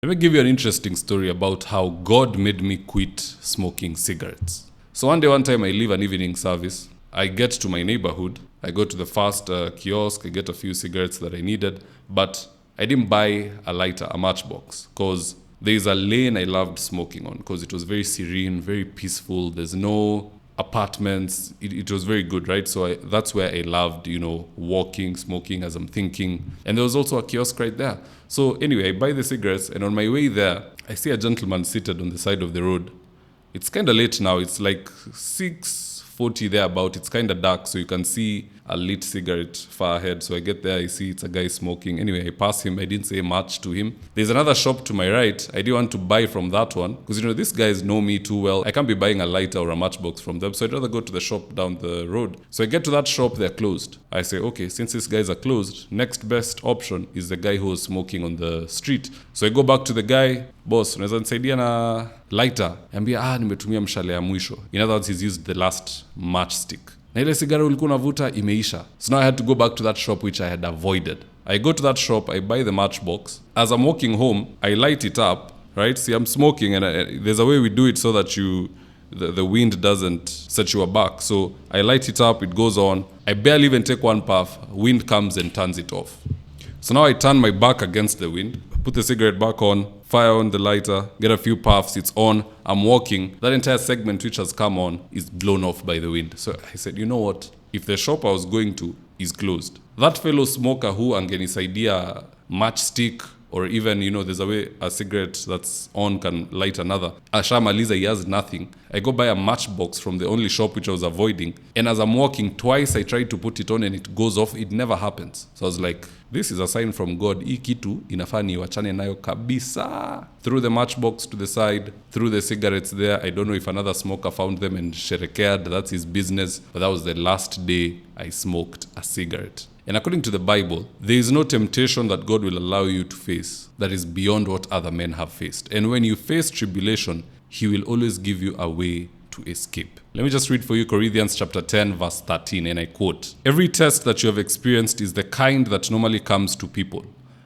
Let me give you an interesting story about how God made me quit smoking cigarettes. So one time I leave an evening service. I get to my neighborhood. I go to the first kiosk. I get a few cigarettes that I needed. But I didn't buy a lighter, a matchbox, because there's a lane I loved smoking on because it was very serene, very peaceful. There's no apartments. It was very good, right? So that's where I loved, walking, smoking as I'm thinking. And there was also a kiosk right there. So anyway, I buy the cigarettes, and on my way there, I see a gentleman seated on the side of the road. It's kind of late now. It's like 6:40 thereabout. It's kind of dark, so you can see a lit cigarette far ahead. So I get there, I see it's a guy smoking. Anyway, I pass him. I didn't say much to him. There's another shop to my right. I didn't want to buy from that one because, these guys know me too well. I can't be buying a lighter or a matchbox from them. So I'd rather go to the shop down the road. So I get to that shop, they're closed. I say, okay, since these guys are closed, next best option is the guy who was smoking on the street. So I go back to the guy, boss, unaweza nisaidia na lighter? Ambia, nimetumia mshale ya mwisho. In other words, he's used the last matchstick. Na ile sigara ulikuwa unavuta imeisha. So now I had to go back to that shop which I had avoided. I go to that shop, I buy the matchbox. As I'm walking home, I light it up, right? See, I'm smoking, and there's a way we do it so that the wind doesn't set you aback. So I light it up, it goes on. I barely even take one puff. Wind comes and turns it off. So now I turn my back against the wind, put the cigarette back on, fire on the lighter, get a few puffs, it's on, I'm walking. That entire segment which has come on is blown off by the wind. So I said, you know what? If the shop I was going to is closed, that fellow smoker who angenisaidia matchstick, or even, there's a way a cigarette that's on can light another. Ashamaliza, he has nothing. I go buy a matchbox from the only shop which I was avoiding. And as I'm walking, twice I tried to put it on and it goes off. It never happens. So I was like, this is a sign from God. Hii kitu inafaa niwachane nayo kabisa. Threw the matchbox to the side, threw the cigarettes there. I don't know if another smoker found them and sherekead. That's his business. But that was the last day I smoked a cigarette. And according to the Bible, there is no temptation that God will allow you to face that is beyond what other men have faced. And when you face tribulation, He will always give you a way to escape. Let me just read for you Corinthians chapter 10, verse 13, and I quote, "Every test that you have experienced is the kind that normally comes to people.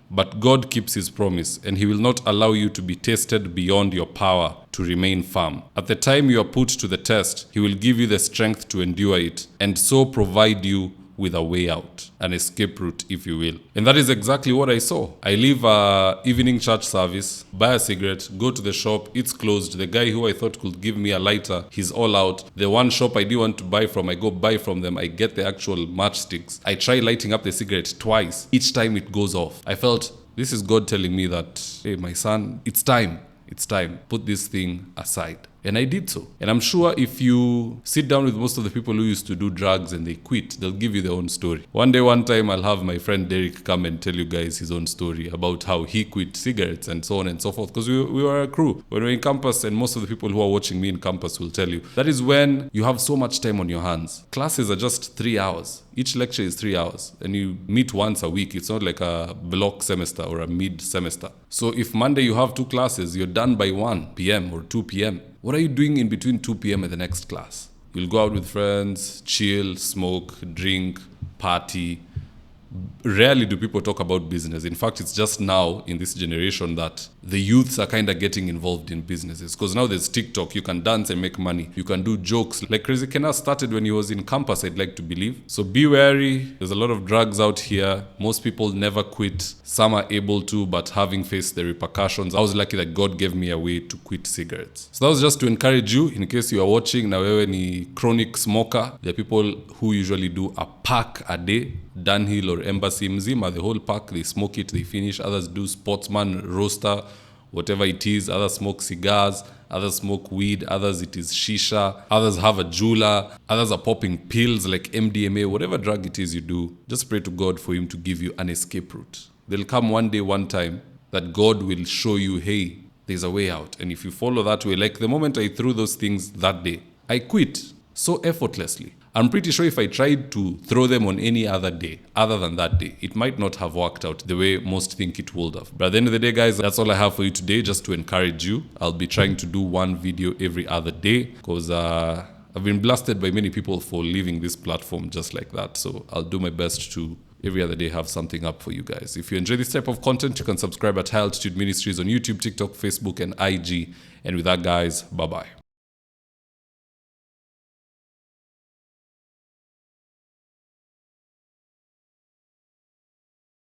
But God keeps His promise, and He will not allow you to be tested beyond your power to remain firm. At the time you are put to the test, He will give you the strength to endure it, and so provide you with a way out, an escape route, if you will." And that is exactly what I saw. I leave evening church service, buy a cigarette, go to the shop, it's closed. The guy who I thought could give me a lighter, he's all out. The one shop I didn't want to buy from, I go buy from them. I get the actual matchsticks. I try lighting up the cigarette twice. Each time it goes off. I felt, this is God telling me that, hey, my son, it's time. It's time. Put this thing aside. And I did so. And I'm sure if you sit down with most of the people who used to do drugs and they quit, they'll give you their own story. One time, I'll have my friend Derek come and tell you guys his own story about how he quit cigarettes and so on and so forth. Because we were a crew. When we were in campus, and most of the people who are watching me in campus will tell you, that is when you have so much time on your hands. Classes are just 3 hours. Each lecture is 3 hours. And you meet once a week. It's not like a block semester or a mid-semester. So if Monday you have 2 classes, you're done by 1 p.m. or 2 p.m. What are you doing in between 2 p.m. and the next class? You'll go out with friends, chill, smoke, drink, party. Rarely do people talk about business. In fact, it's just now in this generation that the youths are kind of getting involved in businesses. Because now there's TikTok, you can dance and make money. You can do jokes. Like Crazy Kenna started when he was in campus, I'd like to believe. So be wary. There's a lot of drugs out here. Most people never quit. Some are able to, but having faced the repercussions, I was lucky that God gave me a way to quit cigarettes. So that was just to encourage you, in case you are watching, na wewe ni chronic smoker. There are people who usually do a pack a day. Dunhill or Embassy mzima, the whole pack, they smoke it, they finish. Others do sportsman, roaster, whatever it is. Others smoke cigars, others smoke weed, others it is shisha, others have a jula, others are popping pills like MDMA, whatever drug it is you do. Just pray to God for Him to give you an escape route. There'll come one day, one time, that God will show you, hey, there's a way out. And if you follow that way, like the moment I threw those things that day, I quit so effortlessly. I'm pretty sure if I tried to throw them on any other day, other than that day, it might not have worked out the way most think it would have. But at the end of the day, guys, that's all I have for you today, just to encourage you. I'll be trying to do one video every other day because I've been blasted by many people for leaving this platform just like that. So I'll do my best to every other day have something up for you guys. If you enjoy this type of content, you can subscribe at High Altitude Ministries on YouTube, TikTok, Facebook, and IG. And with that, guys, bye-bye.